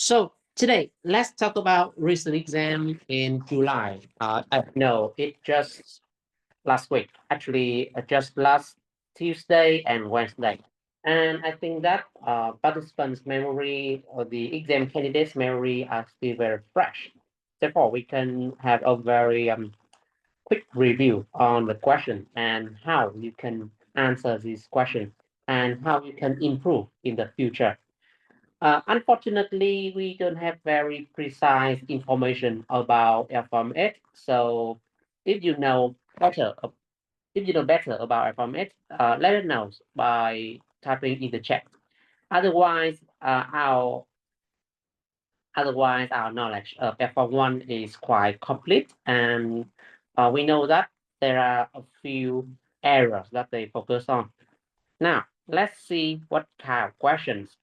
So today, let's talk about recent exam in July. I know it just last week, actually, just last Tuesday and Wednesday. And I think that participants' memory or the exam candidates' memory are still very fresh. Therefore, we can have a very quick review on the question and how you can answer this question and how you can improve in the future. Unfortunately, we don't have very precise information about L4M8. So if you know better, if you know better about L4M8, let us know by typing in the chat. Otherwise, our knowledge of L4M1 is quite complete, and we know that there are a few areas that they focus on. Now, let's see what kind of questions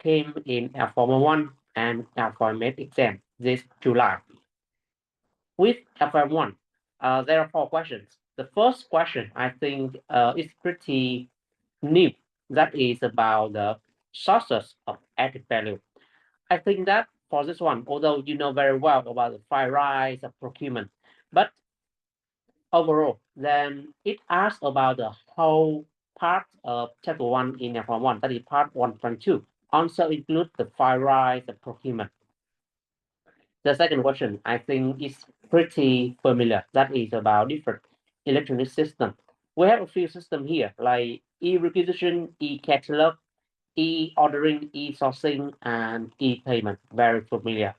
came in L4M1 and L4M8 exam this July. With L4M1, there are 4 questions. The first question, I think, is pretty new. That is about the sources of added value. I think that for this one, although you know very well about the 5 rights of procurement, but overall, then it asks about the whole part of chapter 1 in L4M1, that is part 1.2. Also include the 5 rights of procurement. The second question, I think, is pretty familiar. That is about different electronic system. We have a few systems here, like e-requisition, e-catalog, e-ordering, e-sourcing, and e-payment. Very familiar.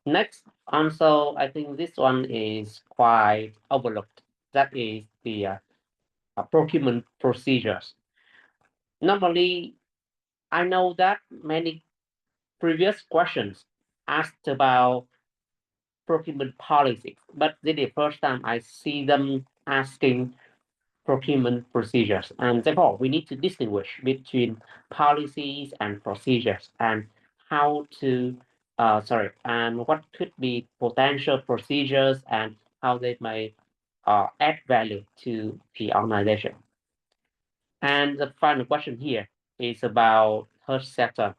Next, also, I think this one is quite overlooked. That is the procurement procedures. Normally, I know that many previous questions asked about procurement policies, but this is the first time I see them asking procurement procedures. And therefore, we need to distinguish between policies and procedures and how to, and what could be potential procedures and how they may add value to the organization. And the final question here is about third sector.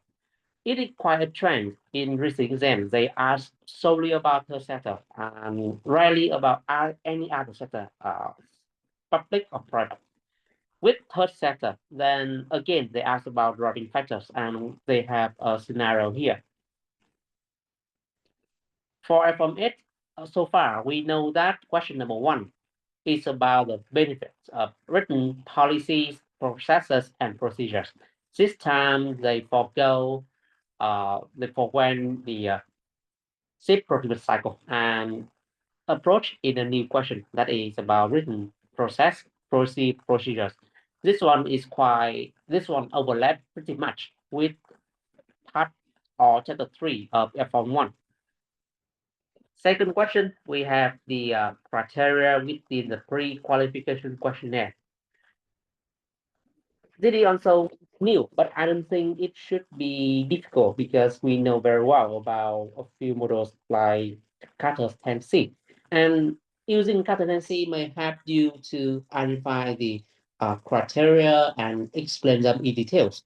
It is quite a trend in recent exams. They ask solely about third sector and rarely about any other sector, public or private. With third sector, then again, they ask about driving factors and they have a scenario here. For L4M8, so far, we know that question number 1 is about the benefits of written policies, processes, and procedures. This time, they forego the Cips procurement cycle and approach in a new question that is about written process, procedures. This one overlap pretty much with part or chapter 3 of L4M1. Second question, we have the criteria within the pre-qualification questionnaire. This is also new, but I don't think it should be difficult because we know very well about a few models like Carter's 10C. And using Carter 10C may help you to identify the criteria and explain them in details.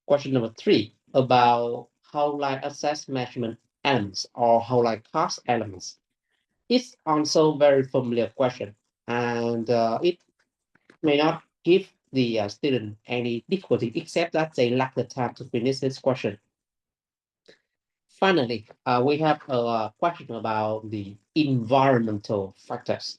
Question number 3, about how like assess measurement elements or how like cost elements. It's also very familiar question, and it may not give the student any difficulty, except that they lack the time to finish this question. Finally, we have a question about the environmental factors.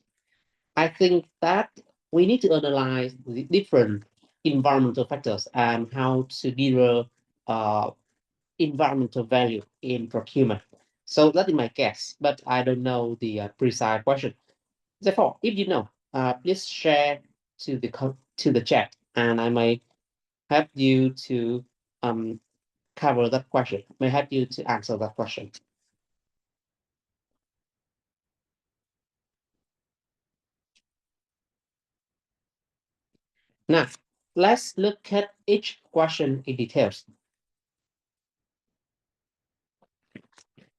I think that we need to analyze the different environmental factors and how to deliver environmental value in procurement. So that is my guess, but I don't know the precise question. Therefore, if you know, please share to the chat, and I may help you to cover that question. May help you to answer that question. Now, let's look at each question in details.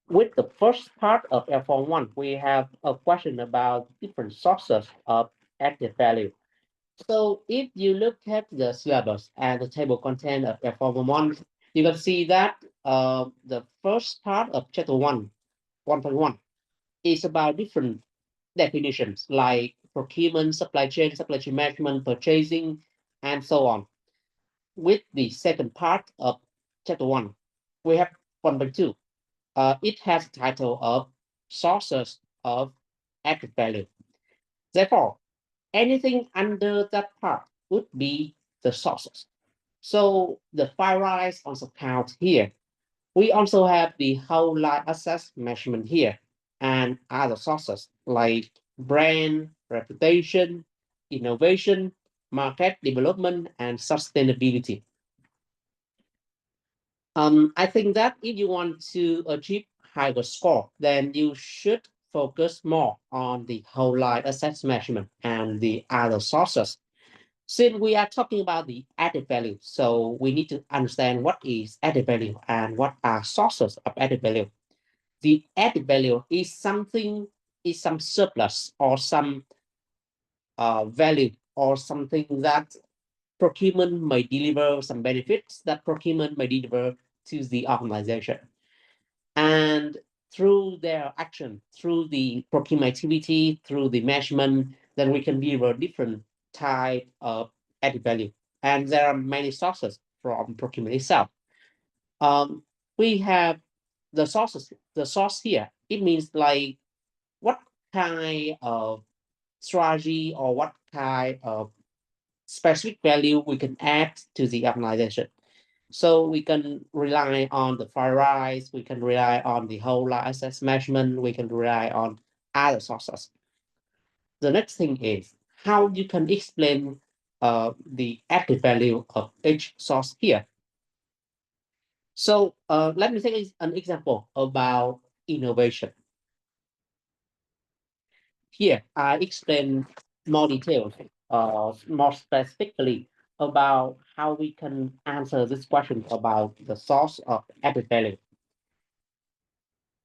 With the first part of L4M1, we have a question about different sources of added value. So if you look at the syllabus and the table content of L4M1, you can see that the first part of chapter 1.1 is about different definitions like procurement, supply chain management, purchasing, and so on. With the second part of chapter 1, we have 1.2. It has the title of sources of added value. Therefore, anything under that part would be the sources. So the file rise also count here. We also have the whole life assets measurement here and other sources like brand, reputation, innovation, market development, and sustainability. I think that if you want to achieve higher score, then you should focus more on the whole life assets measurement and the other sources. Since we are talking about the added value, so we need to understand what is added value and what are sources of added value. The added value is something, is some surplus or some value or something that procurement may deliver, some benefits that procurement may deliver to the organization. And through their action, through the procurement activity, through the measurement, then we can deliver different type of added value. And there are many sources from procurement itself. We have the sources, the source here. It means like what kind of strategy or what kind of specific value we can add to the organization. So we can rely on the file rise, we can rely on the whole life assets measurement, we can rely on other sources. The next thing is how you can explain the added value of each source here. So let me take an example about innovation. Here, I explain more details, more specifically about how we can answer this question about the source of added value.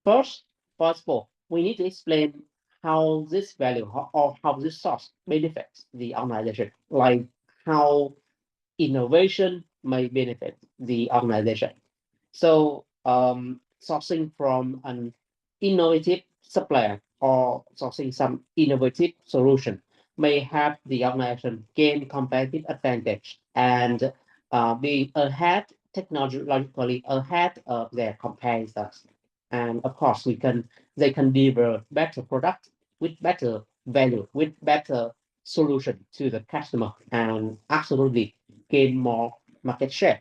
First of all, we need to explain how this value or how this source benefits the organization, like how innovation may benefit the organization. So sourcing from an innovative supplier or sourcing some innovative solution may help the organization gain competitive advantage and be ahead technologically ahead of their competitors. And of course, they can deliver better product with better value, with better solution to the customer, and absolutely gain more market share.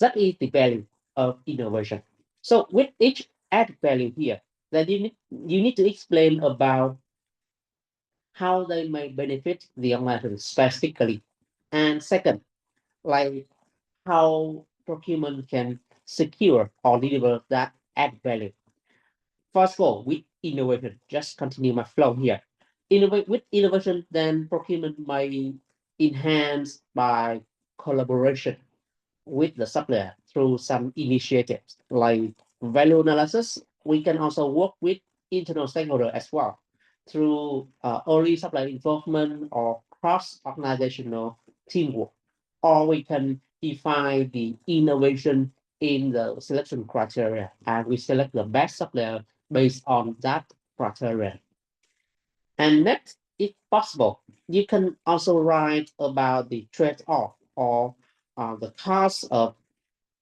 That is the value of innovation. So with each added value here, then you need to explain about how they may benefit the organization specifically. And second, like how procurement can secure or deliver that added value. First of all, with innovation, just continue my flow here. Innovate with innovation, then procurement may enhance by collaboration with the supplier through some initiatives like value analysis. We can also work with internal stakeholder as well through early supplier involvement or cross-organizational teamwork. Or we can define the innovation in the selection criteria and we select the best supplier based on that criteria. And next, if possible, you can also write about the trade-off or the cost of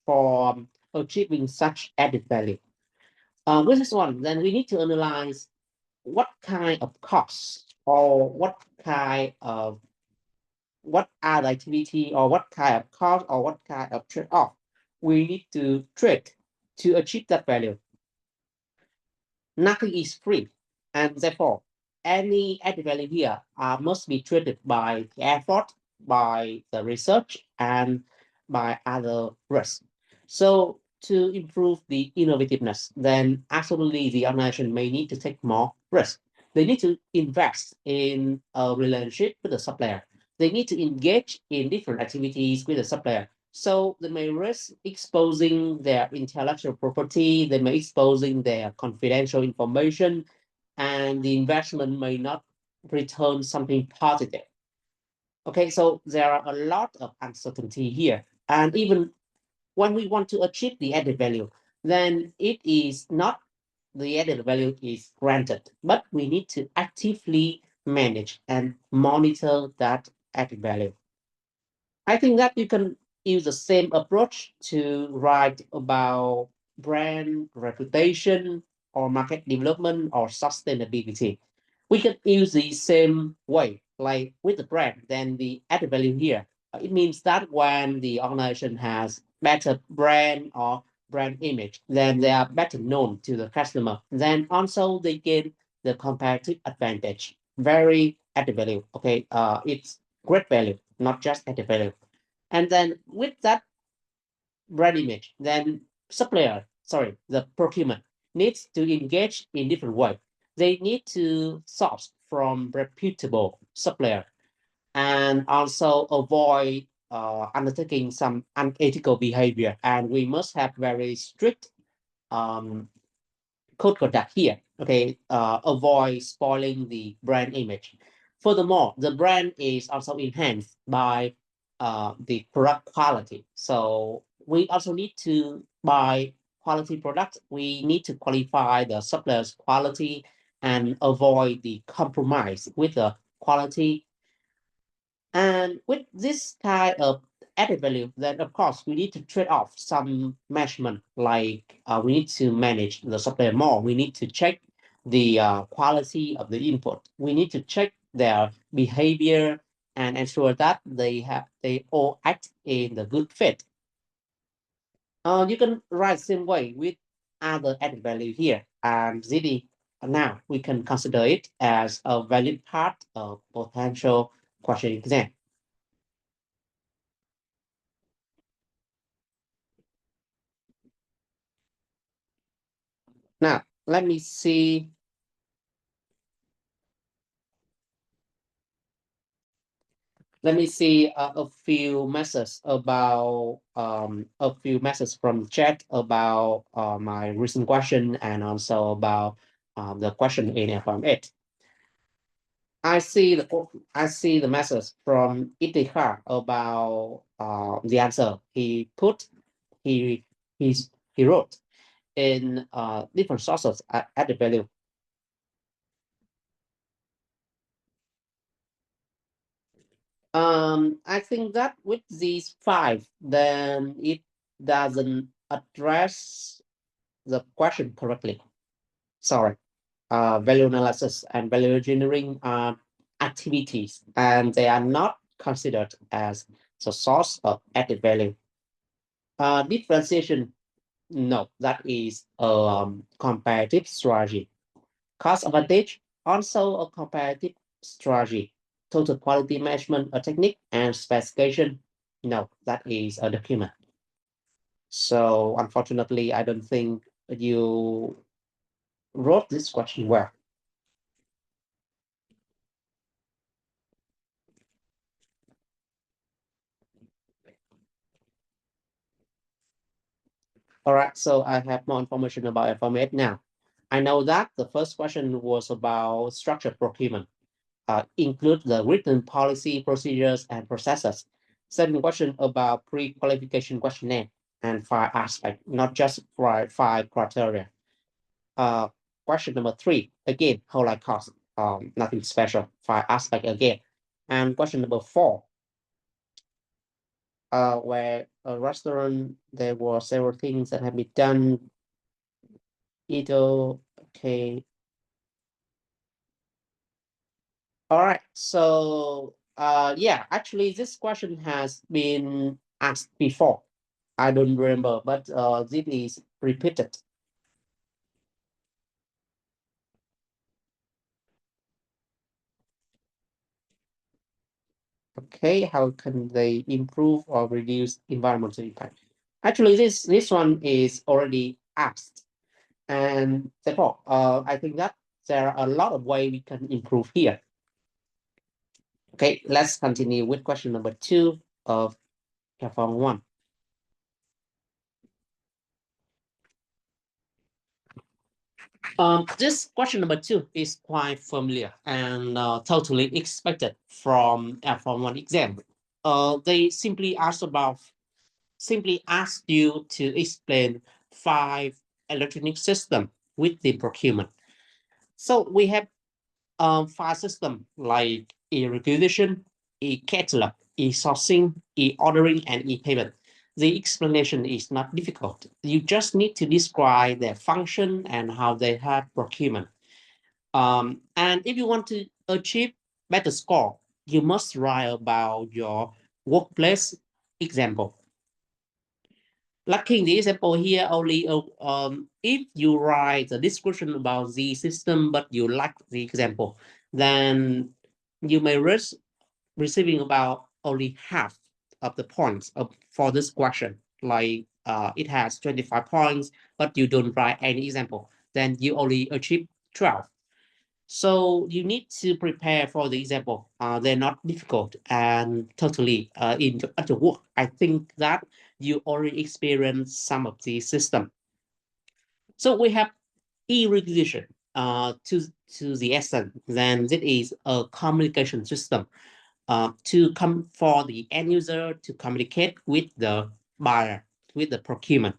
for achieving such added value. With this one, then we need to analyze what kind of costs or what are the activity or what kind of cost or what kind of trade-off we need to trade to achieve that value. Nothing is free, and therefore any added value here must be treated by the effort, by the research, and by other risks. So to improve the innovativeness, then absolutely the organization may need to take more risk. They need to invest in a relationship with the supplier. They need to engage in different activities with the supplier. So they may risk exposing their intellectual property, they may exposing their confidential information, and the investment may not return something positive. Okay, so there are a lot of uncertainty here. And even when we want to achieve the added value, then it is not the added value is granted, but we need to actively manage and monitor that added value. I think that you can use the same approach to write about brand reputation or market development or sustainability. We can use the same way, like with the brand, then the added value here. It means that when the organization has better brand or brand image, then they are better known to the customer. Then also they gain the comparative advantage. Very added value. Okay, it's great value, not just added value. And then with that brand image, then the procurement needs to engage in different way. They need to source from reputable supplier and also avoid undertaking some unethical behavior. And we must have very strict um, code conduct here. Okay, avoid spoiling the brand image. Furthermore, the brand is also enhanced by the product quality. So we also need to buy quality products. We need to qualify the supplier's quality and avoid the compromise with the quality. And with this kind of added value, then of course we need to trade off some measurement, like we need to manage the supplier more. We need to check the quality of the input. We need to check their behavior and ensure that they all act in the good fit. You can write same way with other added value here. And ZD, now we can consider it as a valid part of potential question exam. Now, let me see. Let me see a few messages about a few messages from chat about my recent question and also about the question in L4M8. I see the message from Itikar about the answer. He he wrote in different sources at the value. I think that with these five, then it doesn't address the question correctly. Sorry. Value analysis and value engineering are activities, and they are not considered as the source of added value. Differentiation, no, that is a comparative strategy. Cost advantage, also a comparative strategy. Total quality measurement, a technique, and specification, no, that is a document. So unfortunately, I don't think you wrote this question well. All right, so I have more information about L4M8 now. I know that the first question was about structured procurement, include the written policy, procedures, and processes. Second question about pre-qualification questionnaire and five aspect, not just five criteria. Question number three, again, whole life cost, nothing special, five aspect again. And question number four, where a restaurant, there were several things that have been done. Either, okay. All right, so yeah, actually this question has been asked before. I don't remember, but this is repeated. Okay, how can they improve or reduce environmental impact? Actually, this one is already asked, and therefore, I think that there are a lot of ways we can improve here. Okay, let's continue with question number two of L4M1. This question number two is quite familiar and totally expected from L4M1 exam. They simply ask about simply ask you to explain 5 electronic systems with the procurement. So we have 5 systems like e-requisition, e-catalog, e-sourcing, e-ordering, and e-payment. The explanation is not difficult. You just need to describe their function and how they have procurement. And if you want to achieve better score, you must write about your workplace example. Lacking the example here only if you write the description about the system but you lack the example, then you may risk receiving about only half of the points for this question. Like it has 25 points, but you don't write any example, then you only achieve 12. So you need to prepare for the example. They're not difficult and totally at your work. I think that you already experienced some of the system. So we have e-requisition to the essence. Then it is a communication system to come for the end user to communicate with the buyer, with the procurement.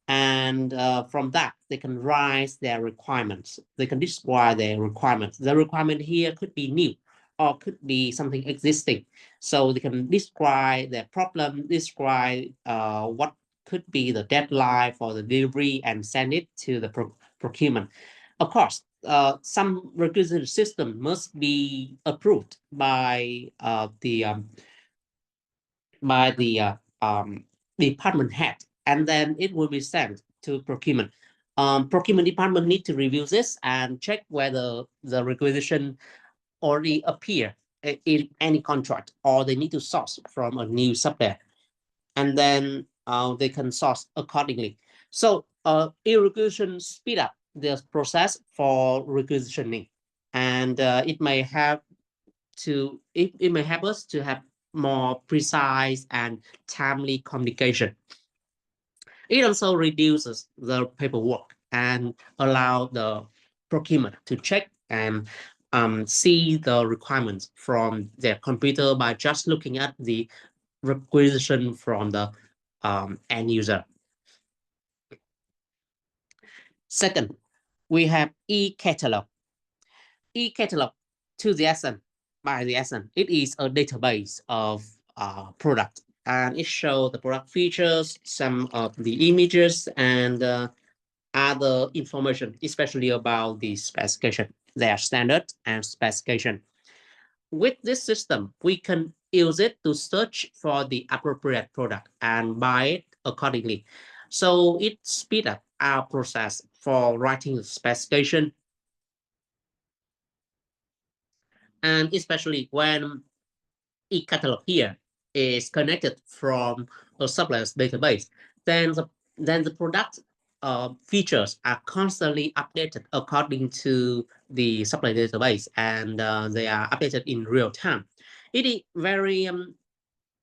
And from that, they can write their requirements. They can describe their requirements. The requirement here could be new or could be something existing. So they can describe their problem, describe what could be the deadline for the delivery and send it to the procurement. Of course, some requisition system must be approved by the department head, and then it will be sent to procurement. Procurement department need to review this and check whether the requisition already appear in any contract or they need to source from a new supplier, and then they can source accordingly. So e-requisition speed up the process for requisitioning, and it may help us to have more precise and timely communication. It also reduces the paperwork and allow the procurement to check and see the requirements from their computer by just looking at the requisition from the end user. Second, we have e-catalog. E-catalog to the essence, by the essence, it is a database of product, and it shows the product features, some of the images, and other information, especially about the specification, their standard and specification. With this system, we can use it to search for the appropriate product and buy it accordingly. So it speeds up our process for writing the specification, and especially when e-catalog here is connected from a supplier's database, then the product features are constantly updated according to the supplier database, and they are updated in real time. It is very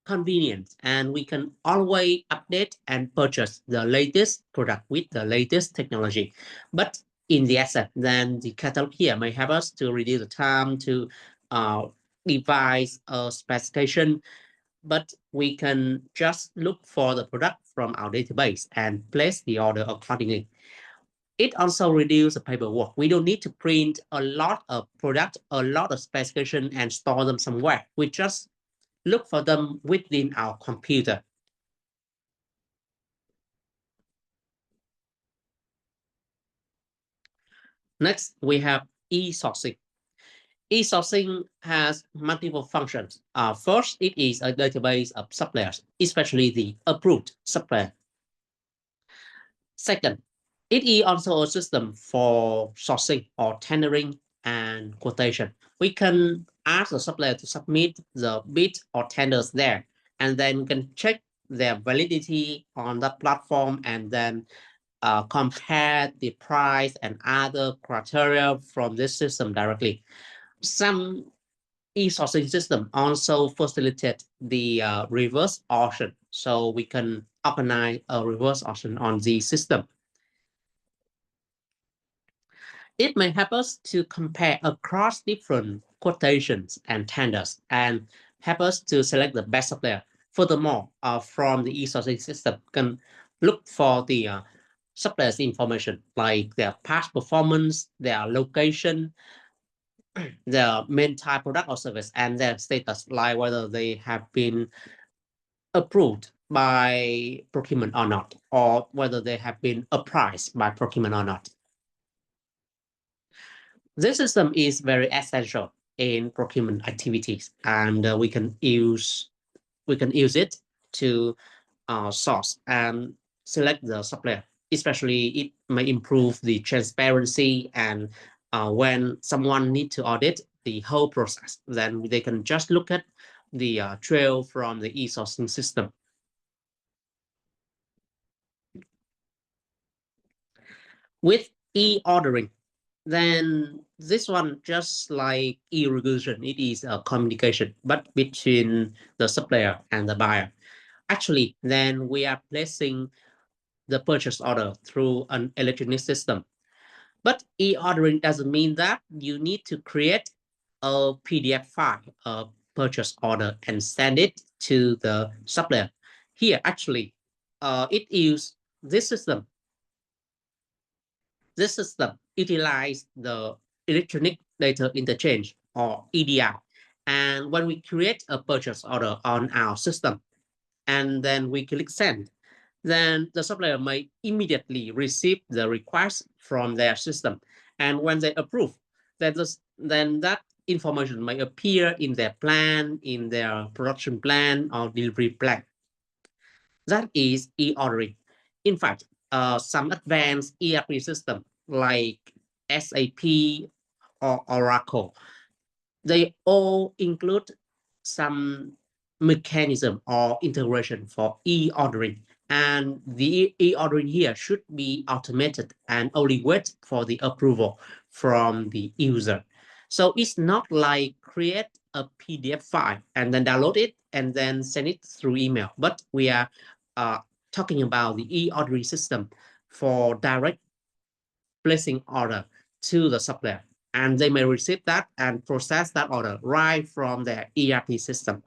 convenient, and we can always update and purchase the latest product with the latest technology. But in the asset, then the catalog here may help us to reduce the time to uh, devise a specification, but we can just look for the product from our database and place the order accordingly. It also reduces the paperwork. We don't need to print a lot of product, a lot of specification and store them somewhere. We just look for them within our computer. Next, we have e-sourcing. E-sourcing has multiple functions. First, it is a database of suppliers, especially the approved supplier. Second, it is also a system for sourcing or tendering and quotation. We can ask the supplier to submit the bid or tenders there, and then can check their validity on the platform, and then compare the price and other criteria from this system directly. Some e-sourcing system also facilitate the reverse auction, so we can organize a reverse auction on the system. It may help us to compare across different quotations and tenders and help us to select the best supplier. Furthermore, from the e-sourcing system, can look for the suppliers information like their past performance, their location, their main type product or service, and their status, like whether they have been approved by procurement or not, or whether they have been apprised by procurement or not. This system is very essential in procurement activities, and we can use it to source and select the supplier. Especially, it may improve the transparency, and when someone needs to audit the whole process, then they can just look at the trail from the e-sourcing system. With e-ordering, then this one, just like e-regulation, it is a communication, but between the supplier and the buyer. Actually, then we are placing the purchase order through an electronic system. But e-ordering doesn't mean that you need to create a PDF file, a purchase order, and send it to the supplier. Here, actually, it uses this system. This system utilizes the electronic data interchange, or EDI. And when we create a purchase order on our system, and then we click send, then the supplier may immediately receive the request from their system. And when they approve, then that information may appear in their plan, in their production plan or delivery plan. That is e-ordering. In fact, some advanced ERP system like SAP or Oracle, they all include some mechanism or integration for e-ordering. And the e-ordering here should be automated and only wait for the approval from the user. So it's not like create a PDF file and then download it and then send it through email. But we are talking about the e-ordering system for direct placing order to the supplier, and they may receive that and process that order right from their ERP system.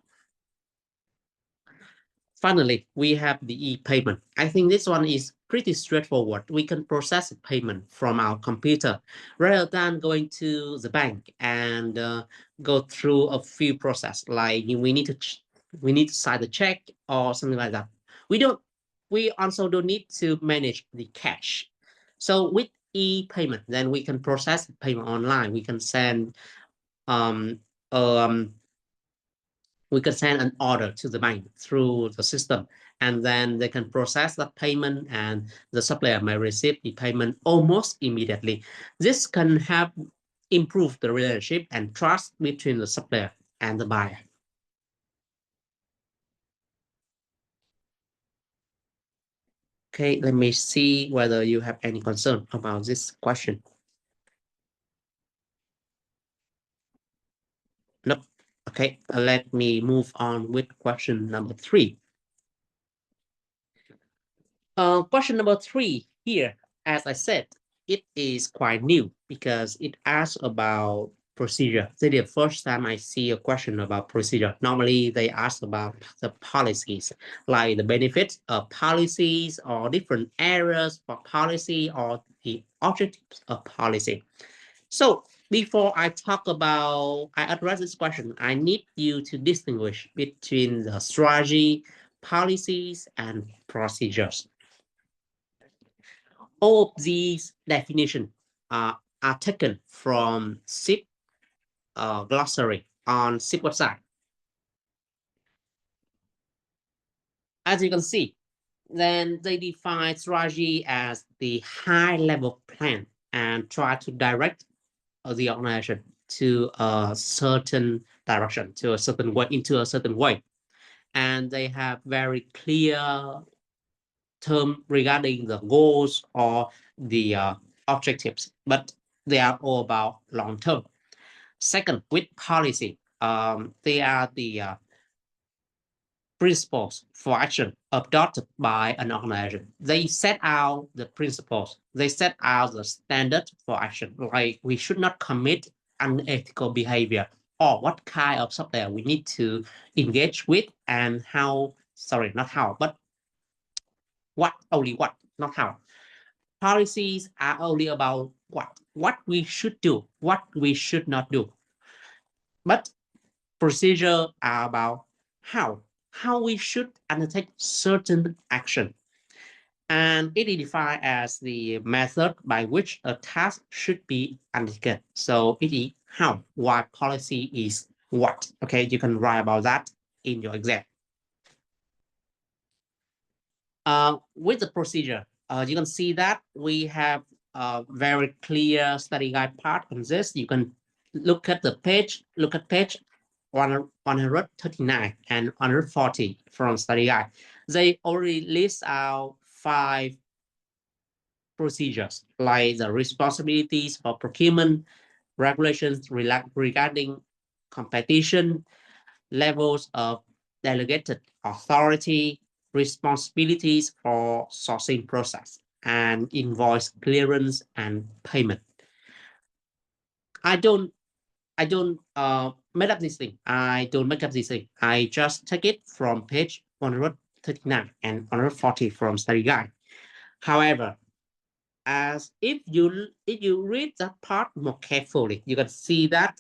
Finally, we have the e-payment. I think this one is pretty straightforward. We can process payment from our computer rather than going to the bank and go through a few process like we need to sign the check or something like that. We also don't need to manage the cash. So with e-payment, then we can process payment online. We can send um, um, an order to the bank through the system, and then they can process that payment, and the supplier may receive the payment almost immediately. This can help improve the relationship and trust between the supplier and the buyer. Okay, let me see whether you have any concern about this question. Nope. Okay, let me move on with question number 3. Question number 3 here, as I said, it is quite new because it asks about procedure. This is the first time I see a question about procedure. Normally, they ask about the policies, like the benefits of policies or different areas for policy or the objectives of policy. So before I address this question, I need you to distinguish between the strategy, policies, and procedures. All of these definitions are taken from Cips glossary on Cips website. As you can see, then they define strategy as the high-level plan and try to direct the organization to a certain direction, to a certain way, into a certain way. And they have very clear term regarding the goals or the objectives, but they are all about long term. Second, with policy, they are the principles for action adopted by an organization. They set out the principles, they set out the standard for action, like we should not commit unethical behavior, or what kind of software we need to engage with and how sorry, not how, but what, only what, not how. Policies are only about what we should do, what we should not do. But procedure are about how we should undertake certain action. And it is defined as the method by which a task should be undertaken. So it is how, why policy is what. Okay, you can write about that in your exam. With the procedure, you can see that we have a very clear study guide part on this. You can look at page 139 and 140 from study guide. They already list out 5 procedures, like the responsibilities for procurement, regulations regarding competition, levels of delegated authority, responsibilities for sourcing process, and invoice clearance and payment. I don't make up this thing. I don't make up this thing. I just take it from page 139 and 140 from study guide. However, as if you read that part more carefully, you can see that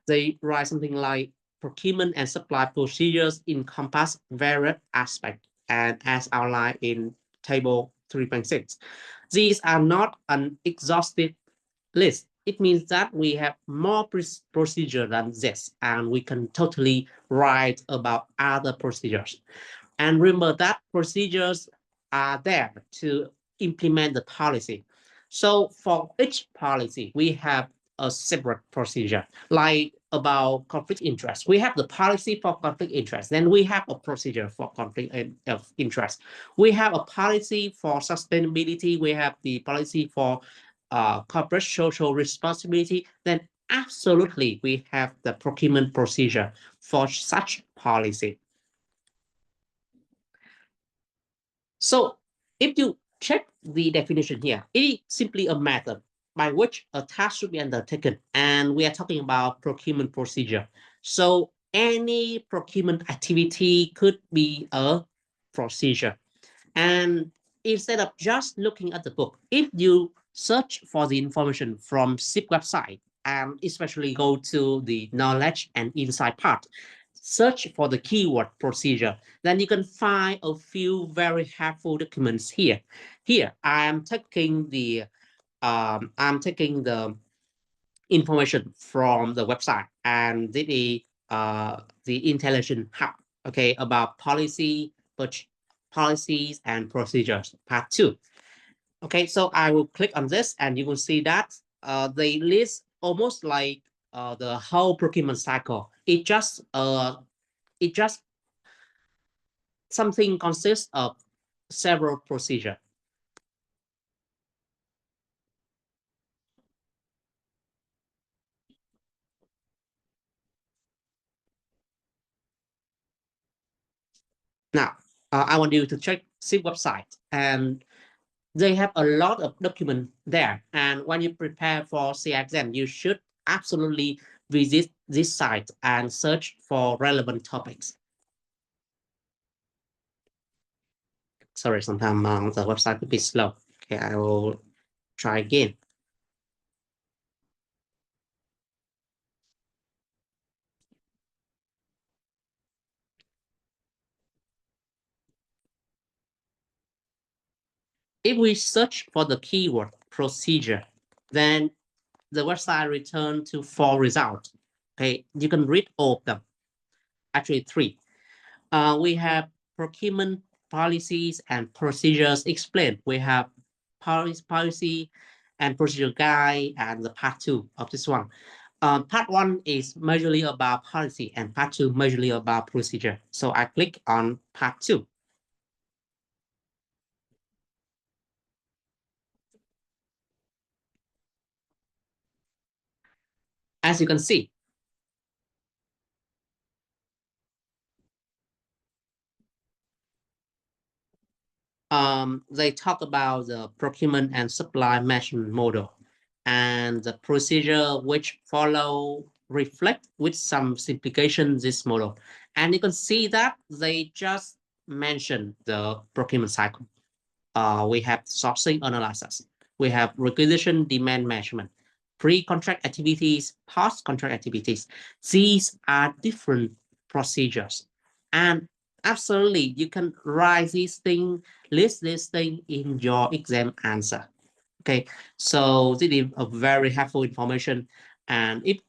they write something like procurement and supply procedures encompass various aspects, and as outlined in table 3.6. These are not an exhaustive list. It means that we have more procedure than this, and we can totally write about other procedures. And remember that procedures are there to implement the policy. So for each policy, we have a separate procedure, like about conflict interest. We have the policy for conflict interest. Then we have a procedure for conflict of interest. We have a policy for sustainability. We have the policy for corporate social responsibility. Then absolutely, we have the procurement procedure for such policy. So if you check the definition here, it is simply a method by which a task should be undertaken. And we are talking about procurement procedure. So any procurement activity could be a procedure. And instead of just looking at the book, if you search for the information from Cips website, and especially go to the knowledge and insight part, search for the keyword procedure, then you can find a few very helpful documents here. Here, I'm taking the information from the website, and this is the intelligent hub, okay, about policies and procedures, part 2. Okay, so I will click on this, and you will see that they list almost like the whole procurement cycle. It just something consists of several procedures. Now, I want you to check Cips website, and they have a lot of documents there. And when you prepare for CA exam, you should absolutely visit this site and search for relevant topics. Sorry, sometimes the website could be slow. Okay, I will try again. If we search for the keyword procedure, then the website return to 4 results. Okay, you can read all of them. Actually, 3. We have procurement policies and procedures explained. We have policy and procedure guide, and the part 2 of this one. Part 1 is majorly about policy, and part 2 majorly about procedure. So I click on part 2. As you can see, they talk about the procurement and supply management model. and the procedure which follow reflect with some simplification this model. And you can see that they just mentioned the procurement cycle. We have sourcing analysis, we have requisition demand management, pre-contract activities, post-contract activities. These are different procedures. And absolutely, you can write these things, list this thing in your exam answer. Okay, so this is a very helpful information, and it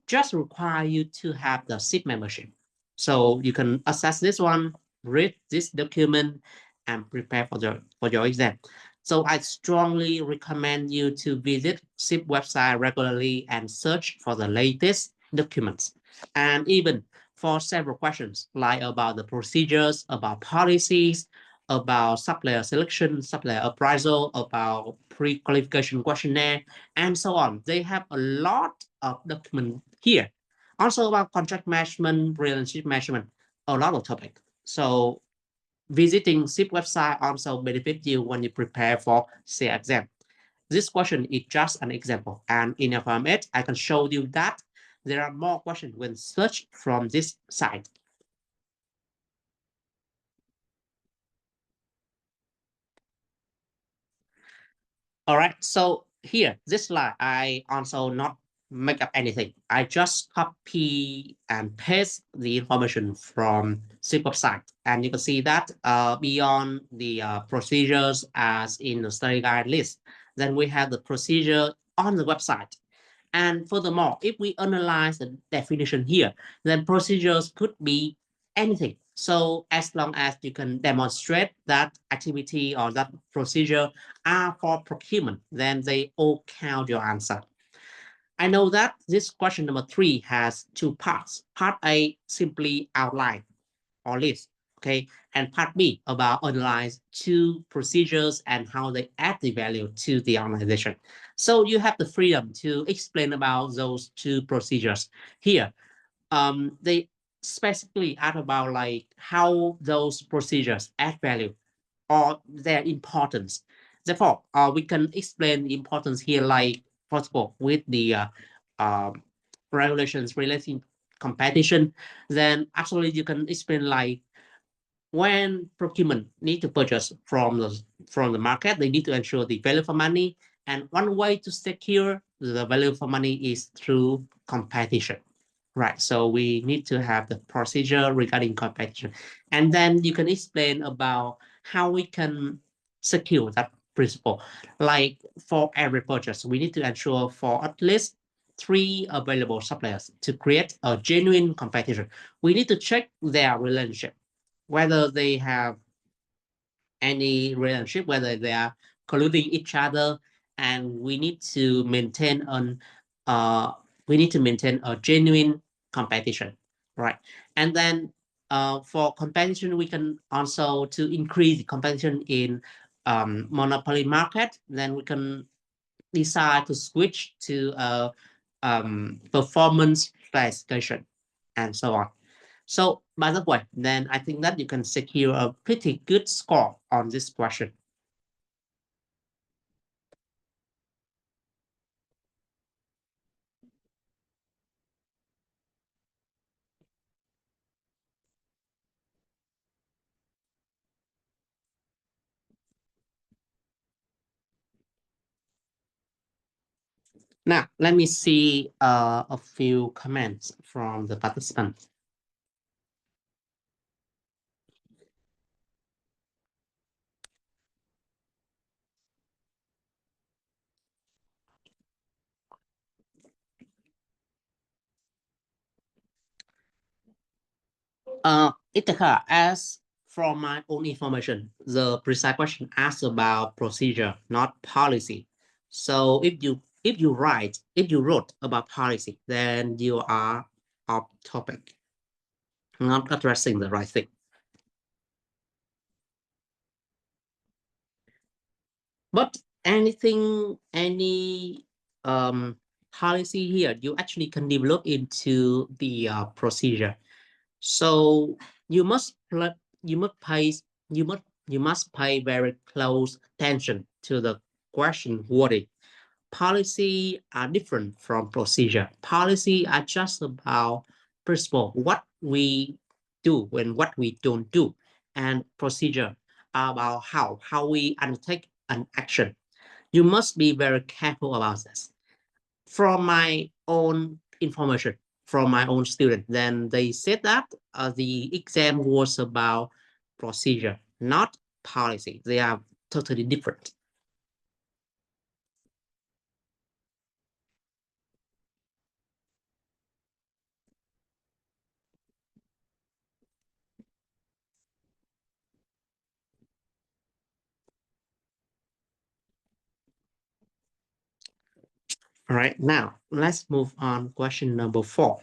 just requires you to have the Cips membership. So you can access this one, read this document, and prepare for your exam. So I strongly recommend you to visit Cips website regularly and search for the latest documents. And even for several questions, like about the procedures, about policies, about supplier selection, supplier appraisal, about pre-qualification questionnaire, and so on. They have a lot of document here. Also about contract management, relationship management, a lot of topic. So visiting Cips website also benefit you when you prepare for CA exam. This question is just an example. And in L4M8, I can show you that there are more questions when searched from this site. All right, so here, this slide, I also not make up anything. I just copy and paste the information from Cips website. And you can see that beyond the procedures as in the study guide list, then we have the procedure on the website. And furthermore, if we analyze the definition here, then procedures could be anything. So as long as you can demonstrate that activity or that procedure are for procurement, then they all count your answer. I know that this question number 3 has two parts. Part A simply outline or list, okay? And part B about analyze two procedures and how they add the value to the organization. So you have the freedom to explain about those two procedures. Here, they specifically add about like how those procedures add value or their importance. Therefore, we can explain the importance here, like, first of all, with the um, regulations relating competition, then actually you can explain like when procurement need to purchase from the market, they need to ensure the value for money. And one way to secure the value for money is through competition. Right. So we need to have the procedure regarding competition. And then you can explain about how we can secure that principle. Like for every purchase, we need to ensure for at least 3 available suppliers to create a genuine competition. We need to check their relationship, whether they have any relationship, whether they are colluding each other, and uh, we need to maintain a genuine competition, right? And then for competition, we can also to increase the competition in monopoly market. Then we can decide to switch to a performance classification and so on. So by the way, then I think that you can secure a pretty good score on this question. Now, let me see a few comments from the participants. Ithaca, as from my own information, the precise question asks about procedure, not policy. So if you wrote about policy, then you are off topic, not addressing the right thing. But any policy here, you actually can develop into the procedure. So you must you must pay you must pay very close attention to the question wording. policy are different from procedure. Policy are just about principle, what we do and what we don't do, and procedure are about how we undertake an action. You must be very careful about this. From my own information, from my own student, then they said that the exam was about procedure, not policy. They are totally different. All right, now let's move on. Question number 4.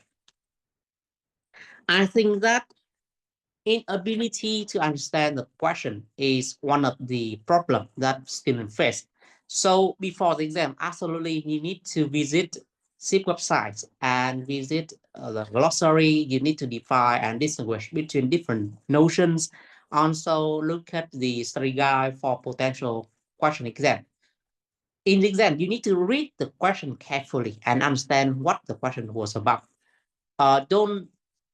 I think that inability to understand the question is one of the problems that students face. So before the exam, absolutely you need to visit Cips websites and visit the glossary. You need to define and distinguish between different notions. Also look at the study guide for potential question exam. In the exam, you need to read the question carefully and understand what the question was about. Don't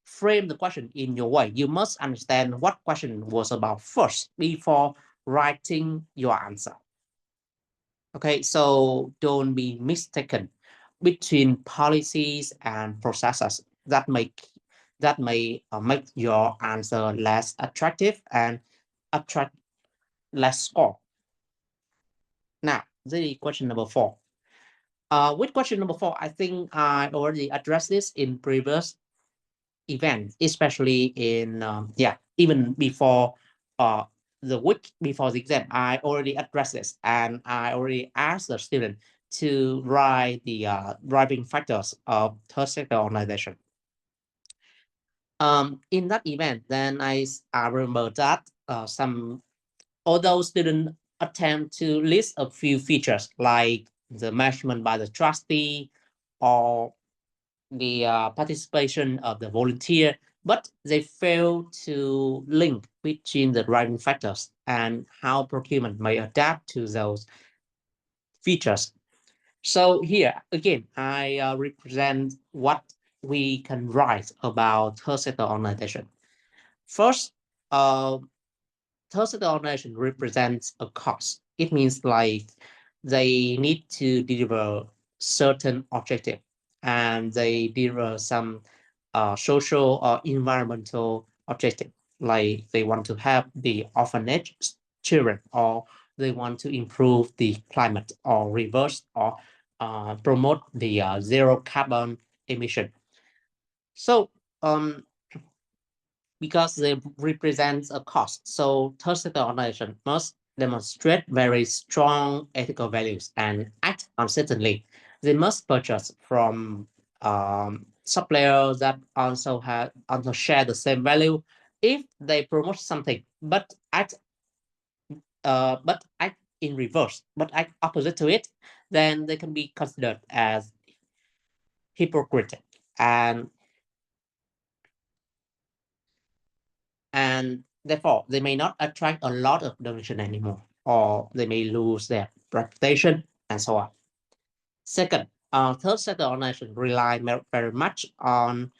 frame the question in your way. You must understand what question was about first before writing your answer. Okay, so don't be mistaken between policies and processes that may make your answer less attractive and attract less score. Now, the question number 4. With question number 4, I think I already addressed this in previous event, especially in even before uh, the week before the exam. I already addressed this, and I already asked the student to write the driving factors of third sector organization. In that event, then I remember that although students attempt to list a few features like the measurement by the trustee or the participation of the volunteer, but they fail to link between the driving factors and how procurement may adapt to those features. So here again, I represent what we can write about third sector organization. First, third sector organization represents a cost. It means like they need to deliver certain objective and they deliver some social or environmental objective, like they want to help the orphanage children, or they want to improve the climate, or reverse or promote the zero carbon emission. So because they represent a cost, so third sector organization must demonstrate very strong ethical values and act consistently. They must purchase from suppliers that also share the same value. If they promote something but act in reverse, but act opposite to it, then they can be considered as hypocritical, and therefore they may not attract a lot of donation anymore, or they may lose their reputation and so on. Second, third sector organization rely very much on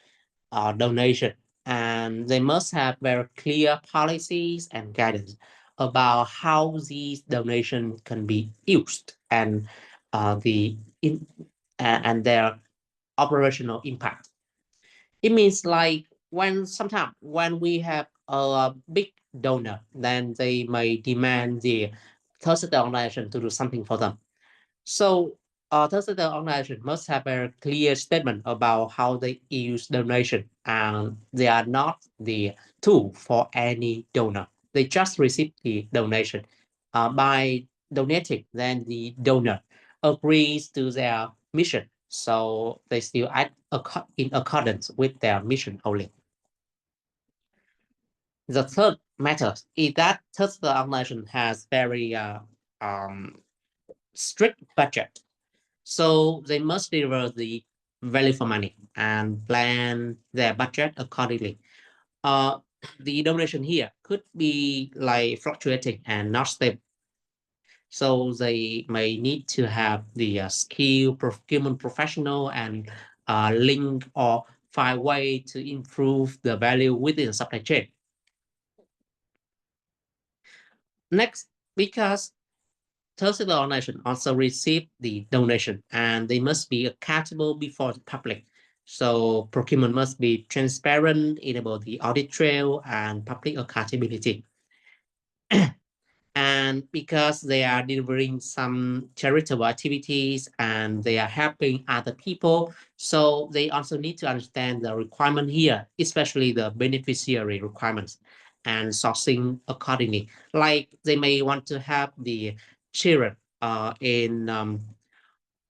donation, and they must have very clear policies and guidance about how these donations can be used and and their operational impact. It means like sometimes when we have a big donor, then they may demand the third sector organization to do something for them. So third sector organization must have a clear statement about how they use donation, and they are not the tool for any donor. They just receive the donation. By donating, then the donor agrees to their mission. So they still act in accordance with their mission only. The third matter is that third sector organization has very strict budget. So they must deliver the value for money and plan their budget accordingly. Uh, the donation here could be like fluctuating and not stable. So they may need to have the skilled procurement professional and link or find way to improve the value within the supply chain. Next, because third-sector organization also receive the donation and they must be accountable before the public. So procurement must be transparent, enable the audit trail and public accountability. And because they are delivering some charitable activities and they are helping other people, so they also need to understand the requirement here, especially the beneficiary requirements and sourcing accordingly. Like they may want to have the children in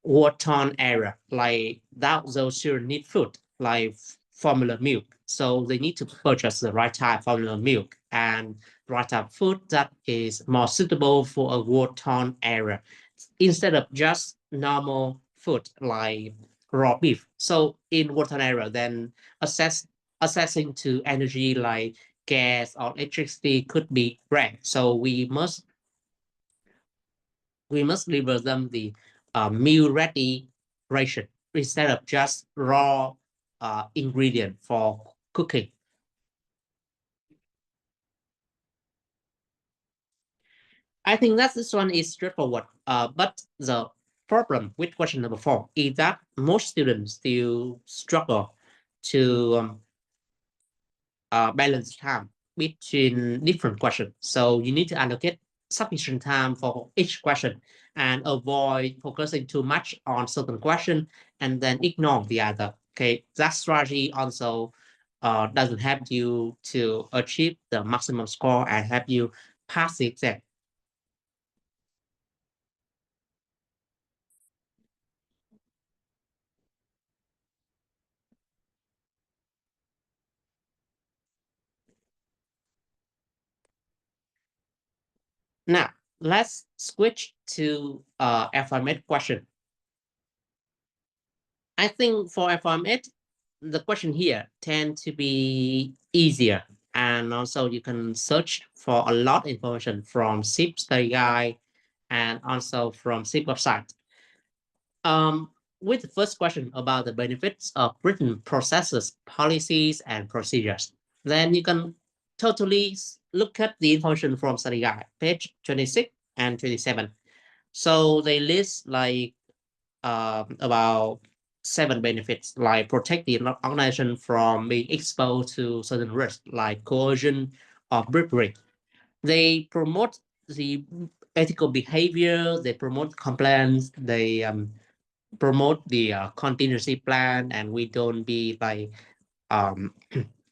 war-torn area, like that those children need food, like formula milk. So they need to purchase the right type formula milk and right type food that is more suitable for a war-torn area instead of just normal food like raw beef. So in war-torn area, then accessing to energy like gas or electricity could be rare. So we must deliver them the meal ready ration instead of just raw ingredient for cooking. I think that this one is straightforward. But the problem with question number 4 is that most students still struggle to balance time between different questions. So you need to allocate sufficient time for each question and avoid focusing too much on certain question and then ignore the other. Okay, that strategy also doesn't help you to achieve the maximum score and help you pass the exam. Now, let's switch to L4M8 question. I think for L4M8, the question here tend to be easier. And also you can search for a lot of information from Cips study guide and also from Cips website. With the first question about the benefits of written processes, policies, and procedures, then you can totally look at the information from study guide, page 26 and 27. So they list like about 7 benefits, like protect the organization from being exposed to certain risks, like coercion or bribery. They promote the ethical behavior, they promote compliance, they promote the contingency plan, and we don't be like um,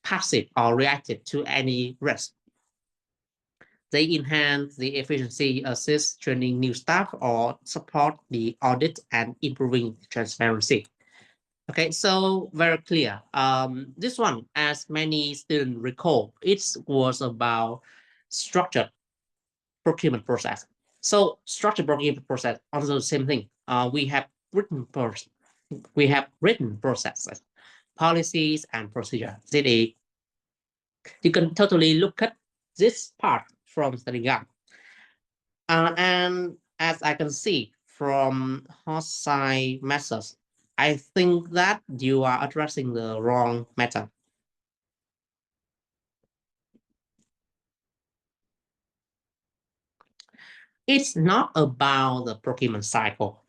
passive or reactive to any risk. They enhance the efficiency, assist training new staff, or support the audit and improving transparency. Okay, so very clear. This one, as many students recall, it was about structured procurement process. So structured procurement process, also the same thing. We have written processes, policies, and procedure. ZA. You can totally look at this part from study guide. And as I can see from hostile methods, I think that you are addressing the wrong method. It's not about the procurement cycle,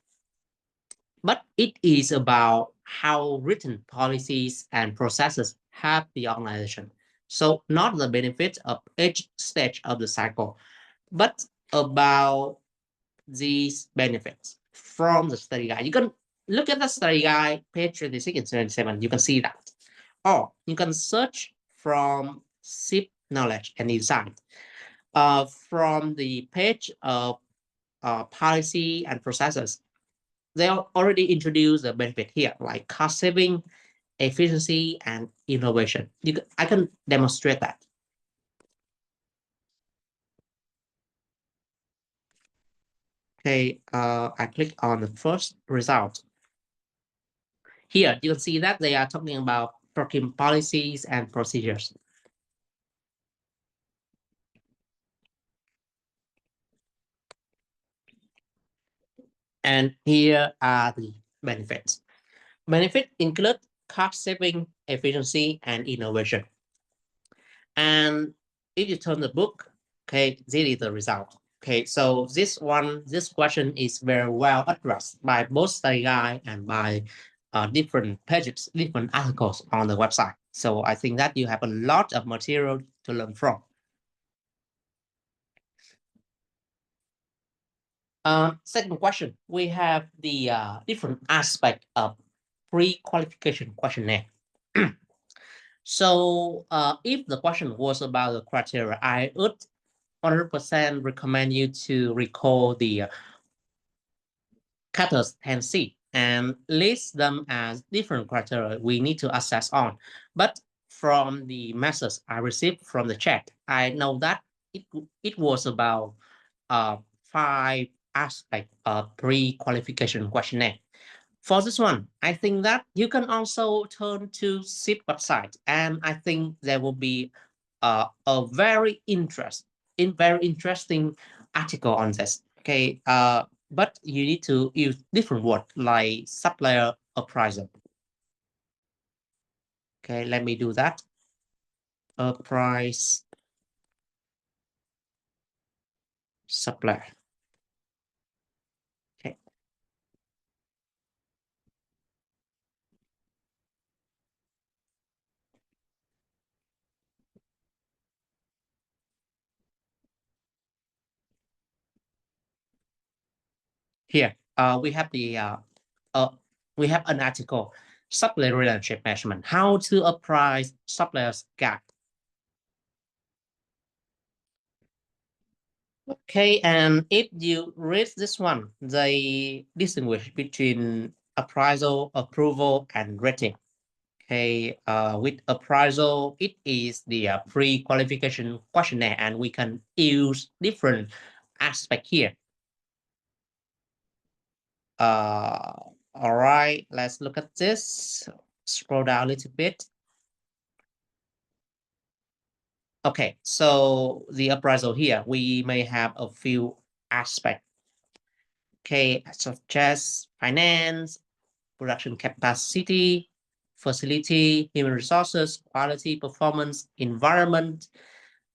but it is about how written policies and processes help the organization. So not the benefit of each stage of the cycle, but about these benefits from the study guide. You can look at the study guide, page 26 and 77. You can see that. Or you can search from SIP knowledge and insight. From the page of policy and processes, they already introduced the benefit here, like cost saving, efficiency, and innovation. I can demonstrate that. Okay, I click on the first result. Here, you can see that they are talking about procurement policies and procedures. And here are the benefits. Benefits include cost saving, efficiency, and innovation. And if you turn the book, okay, this is the result. Okay, so this question is very well addressed by both study guide and by different pages, different articles on the website. So I think that you have a lot of material to learn from. Second question, we have the different aspect of pre-qualification questionnaire. So if the question was about the criteria, I would 100% recommend you to recall the catalyst 10C and list them as different criteria we need to assess on. But from the messages I received from the chat, I know that it was about 5 aspects of pre-qualification questionnaire. For this one, I think that you can also turn to Cips website, and I think there will be a very interesting article on this. Okay, but you need to use different words like supplier appraisal. Okay, let me do that. Appraise supplier. Okay. Here, we have the we have an article, supplier relationship measurement, how to appraise suppliers gap. Okay, and if you read this one, they distinguish between appraisal, approval, and rating. Okay, with appraisal, it is the pre-qualification questionnaire, and we can use different aspects here. All right, let's look at this. Scroll down a little bit. Okay, so the appraisal here, we may have a few aspects. Okay, such as finance, production capacity, facility, human resources, quality, performance, environment,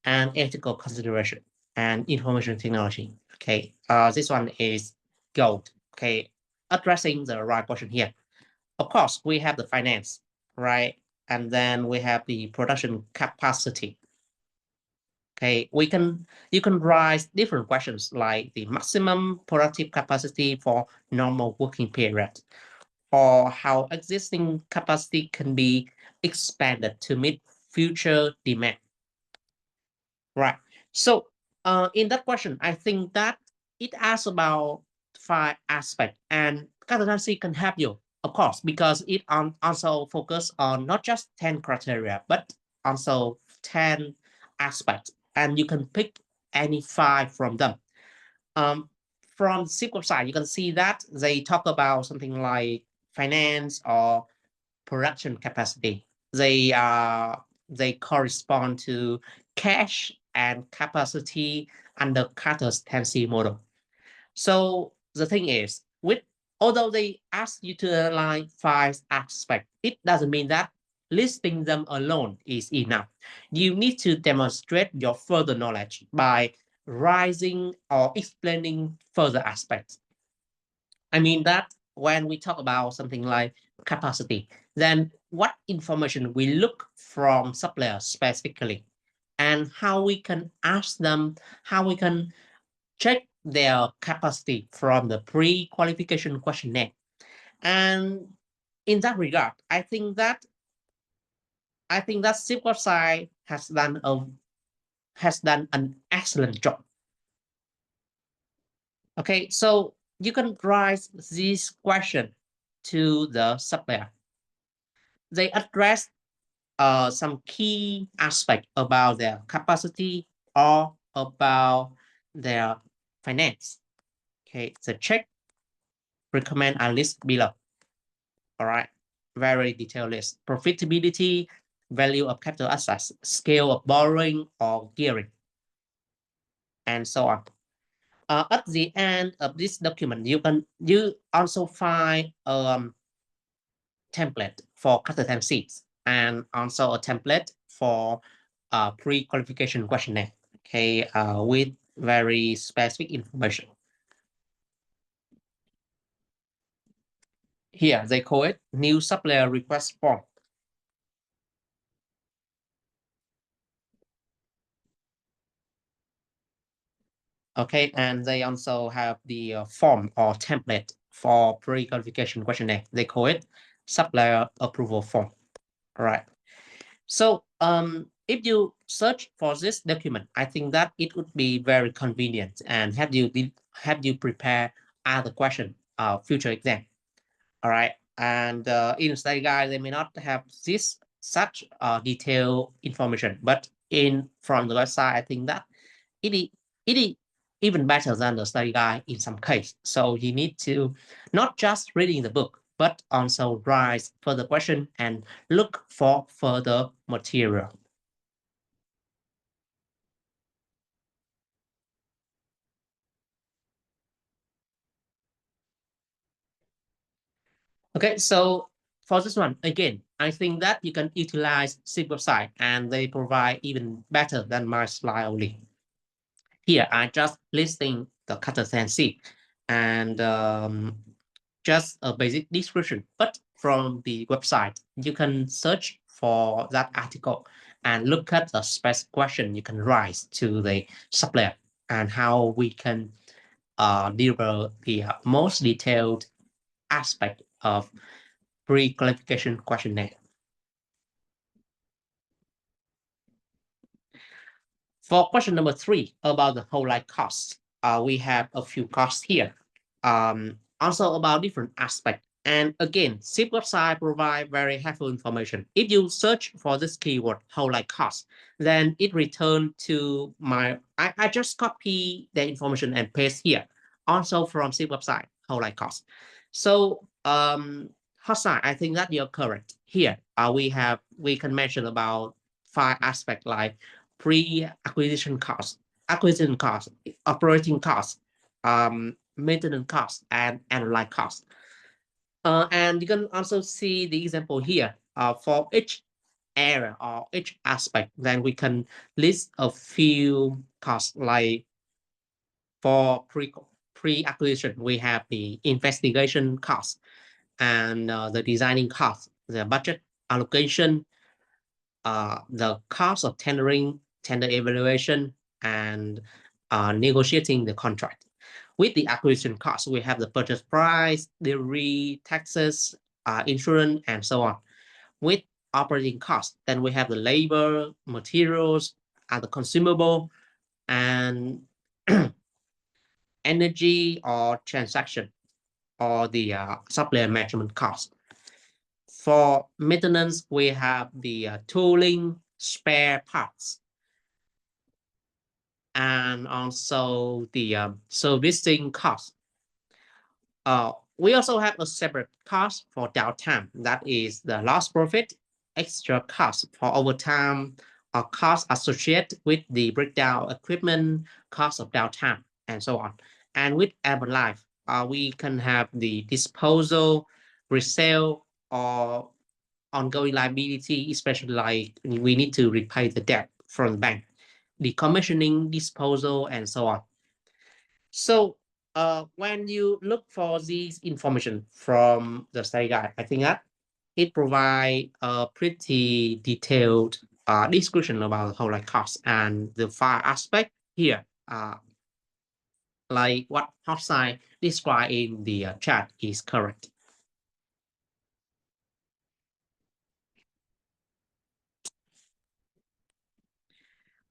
and ethical consideration, and information technology. Okay, this one is gold. Okay, addressing the right question here. Of course, we have the finance, right? And then we have the production capacity. Okay, you can write different questions like the maximum productive capacity for normal working period, or how existing capacity can be expanded to meet future demand. Right. So in that question, I think that it asks about 5 aspects, and consultancy can help you, of course, because it also focus on not just 10 criteria, but also 10 aspects, and you can pick any 5 from them. From the Cips website, you can see that they talk about something like finance or production capacity. They correspond to cash and capacity under Carter's 10C model. So the thing is, although they ask you to align 5 aspects, it doesn't mean that listing them alone is enough. You need to demonstrate your further knowledge by rising or explaining further aspects. I mean that when we talk about something like capacity, then what information we look from suppliers specifically, and how we can ask them, how we can check their capacity from the pre-qualification questionnaire. And in that regard, I think that Cips website has done an excellent job. Okay, so you can write this question to the supplier. They address some key aspect about their capacity or about their finance. Okay, the check recommend a list below. All right, very detailed list. Profitability, value of capital assets, scale of borrowing or gearing, and so on. At the end of this document, you also find template for custom sheets and also a template for pre-qualification questionnaire. Okay, with very specific information. Here they call it new supplier request form. Okay, and they also have the form or template for pre-qualification questionnaire. They call it supplier approval form. All right. So if you search for this document, I think that it would be very convenient and have you prepare other question future exam. All right. And in study guide, they may not have this such detailed information, but in from the website, I think that it is even better than the study guide in some case. So you need to not just reading the book, but also write further question and look for further material. Okay, so for this one, again, I think that you can utilize Cips website and they provide even better than my slide only. Here, I just listing the consistency and just a basic description. But from the website, you can search for that article and look at the specific question you can write to the supplier and how we can deliver the most detailed aspect of pre-qualification questionnaire. For question number 3 about the whole life costs, we have a few costs here. Also about different aspects. And again, Cips website provide very helpful information. If you search for this keyword whole life cost, then it return to I just copy the information and paste here. Also from Cips website, whole life cost. So hot side, I think that you're correct. Here, we can mention about 5 aspects like pre-acquisition cost, acquisition cost, operating cost, maintenance cost, and analyze cost. And you can also see the example here for each area or each aspect. Then we can list a few costs like for pre-acquisition, we have the investigation cost and the designing cost, the budget allocation, the cost of tendering, tender evaluation, and negotiating the contract. With the acquisition cost, we have the purchase price, delivery, taxes, insurance, and so on. With operating cost, then we have the labor, materials, the consumable, and energy or transaction, or the supplier management cost. For maintenance, we have the tooling, spare parts, and also the servicing cost. We also have a separate cost for downtime. That is the lost profit, extra cost for overtime, or cost associated with the breakdown equipment, cost of downtime, and so on. And with urban life, we can have the disposal, resale, or ongoing liability, especially like we need to repay the debt from the bank, decommissioning, disposal, and so on. So when you look for this information from the study guide, I think that it provides a pretty detailed description about whole life cost and the 5 aspect here, like what Hotline described in the chat is correct.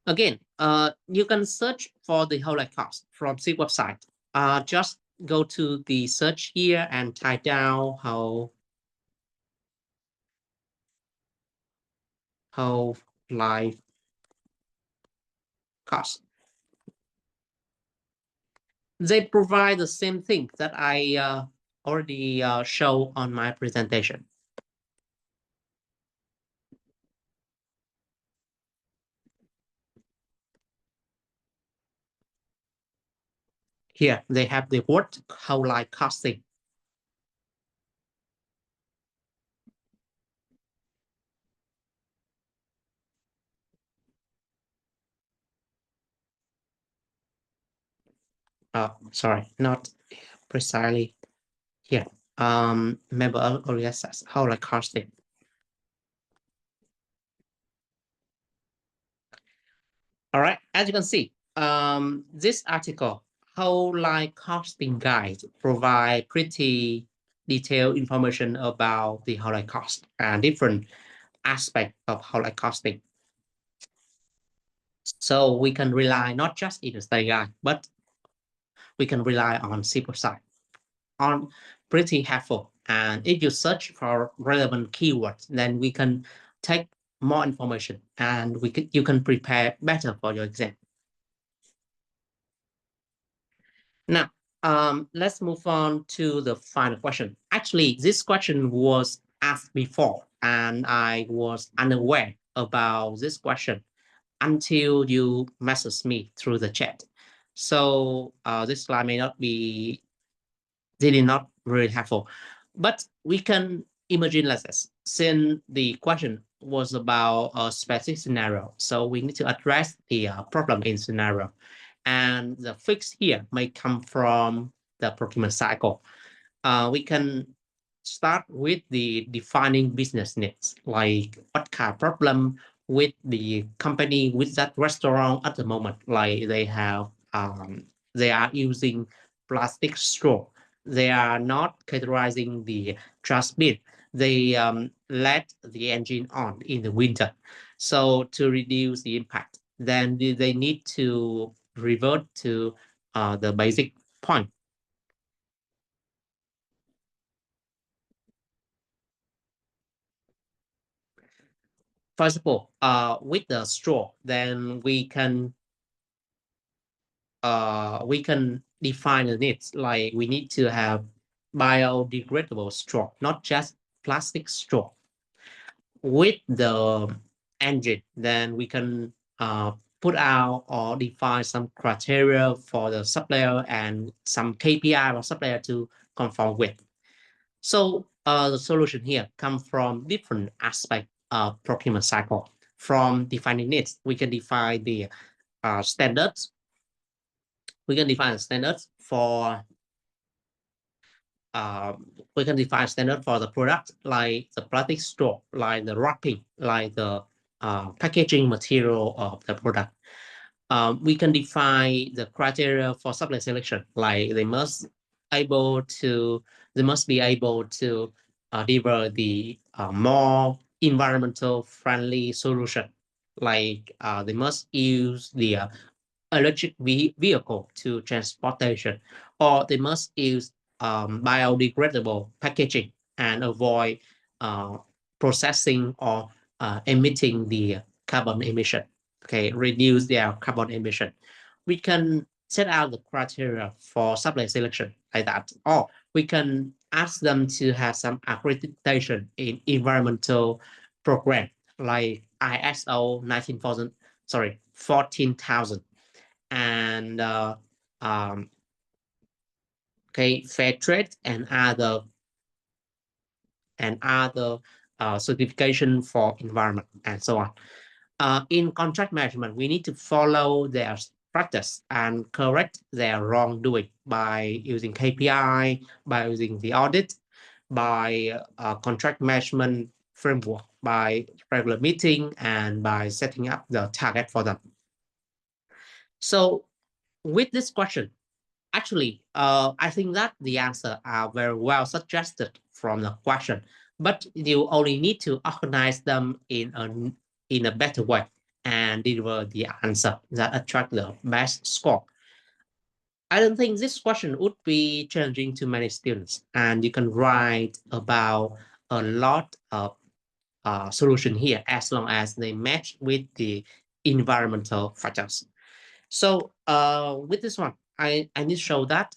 Again, you can search for the whole life cost from Cips website. Just go to the search here and type down whole life cost. They provide the same thing that I already show on my presentation. Here they have the word whole life costing. Sorry, not precisely here. Member only assets whole life costing. All right, as you can see, this article, Whole Life Costing Guide, provide pretty detailed information about the whole life cost and different aspects of whole life costing. So we can rely not just in the study guide, but we can rely on Cips site on pretty helpful. And if you search for relevant keywords, then we can take more information and you can prepare better for your exam. Now, let's move on to the final question. Actually, this question was asked before, and I was unaware about this question until you message me through the chat. So this slide may not be really not really helpful, but we can imagine like this. Since the question was about a specific scenario, so we need to address the problem in scenario. And the fix here may come from the procurement cycle. We can start with the defining business needs, like what kind of problem with the company, with that restaurant at the moment, like they are using plastic straw. They are not categorizing the trash bin. They let the engine on in the winter. So to reduce the impact, then they need to revert to the basic point. First of all, with the straw, then we can define the needs. Like we need to have biodegradable straw, not just plastic straw. With the engine, then we can put out or define some criteria for the supplier and some KPI for supplier to conform with. So the solution here comes from different aspects of procurement cycle. From defining needs, we can define the standards. We can define standards for we can define standard for the product, like the plastic straw, like the wrapping, like the packaging material of the product. We can define the criteria for supplier selection, like they must be able to deliver the more environmental friendly solution, like they must use the electric vehicle to transportation, or they must use biodegradable packaging and avoid uh, processing or emitting the carbon emission. Okay, reduce their carbon emission. We can set out the criteria for supply selection like that, or we can ask them to have some accreditation in environmental program like ISO 19,000, sorry, 14,000 and okay, fair trade and other certification for environment and so on. In contract management, we need to follow their practice and correct their wrongdoing by using KPI, by using the audit, by contract management framework, by regular meeting, and by setting up the target for them. So with this question, actually, I think that the answer are very well suggested from the question, but you only need to organize them in a better way and deliver the answer that attract the best score. I don't think this question would be challenging to many students, and you can write about a lot of solution here as long as they match with the environmental factors. So with this one, I need to show that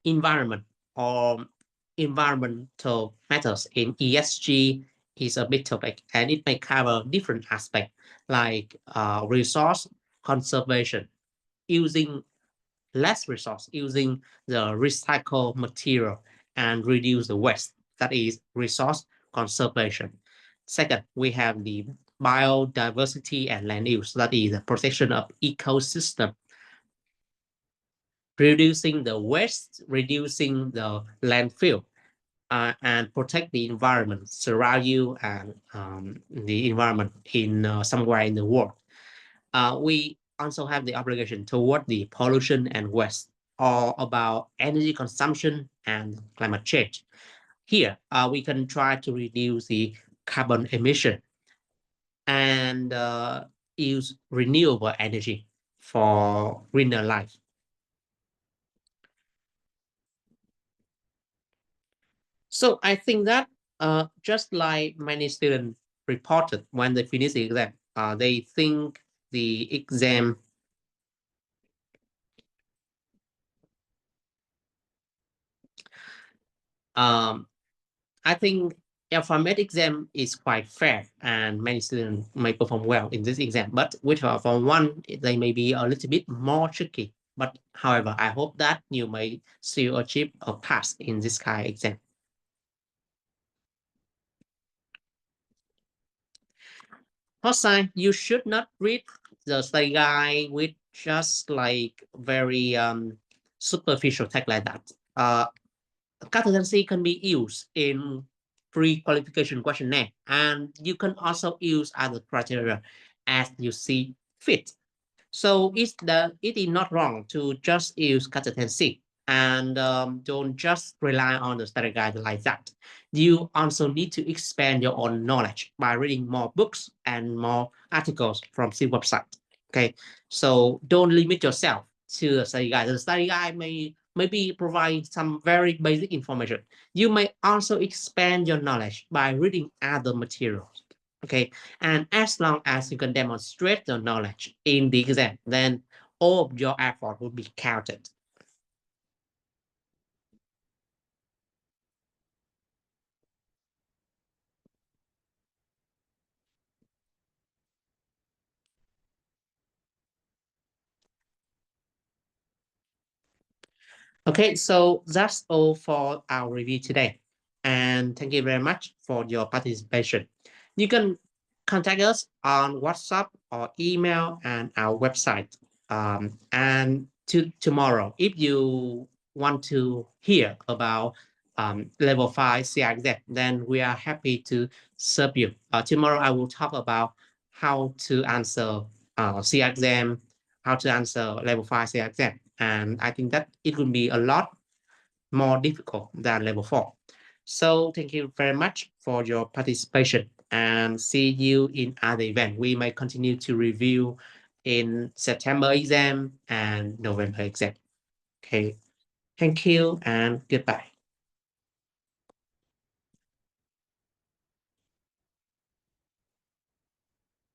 environment or environmental matters in ESG is a big topic, and it may cover different aspects like resource conservation, using less resource using the recycled material and reduce the waste. That is resource conservation. Second, we have the biodiversity and land use. That is the protection of ecosystem, reducing the waste, reducing the landfill, and protect the environment surround you and the environment in somewhere in the world. We also have the obligation toward the pollution and waste, all about energy consumption and climate change. Here, we can try to reduce the carbon emission and use renewable energy for greener life. So I think that just like many students reported when they finish the exam, they think the exam um, I think L4M8 exam is quite fair and many students may perform well in this exam, but with L4M1, they may be a little bit more tricky. But however, I hope that you may still achieve a pass in this kind of exam. Outside, you should not read the study guide with just like very superficial text like that. Consistency can be used in pre-qualification questionnaire, and you can also use other criteria as you see fit. So it is not wrong to just use consistency and don't just rely on the study guide like that. You also need to expand your own knowledge by reading more books and more articles from the website. Okay, so don't limit yourself to the study guide. The study guide may maybe provide some very basic information. You may also expand your knowledge by reading other materials. Okay, and as long as you can demonstrate the knowledge in the exam, then all of your effort will be counted. Okay, so that's all for our review today. And thank you very much for your participation. You can contact us on WhatsApp or email and our website. And tomorrow, if you want to hear about level 5 CI exam, then we are happy to serve you. Tomorrow, I will talk about how to answer CI exam, how to answer level 5 CI exam. And I think that it will be a lot more difficult than level 4. So thank you very much for your participation and see you in other event. We may continue to review in September exam and November exam. Okay, thank you and goodbye.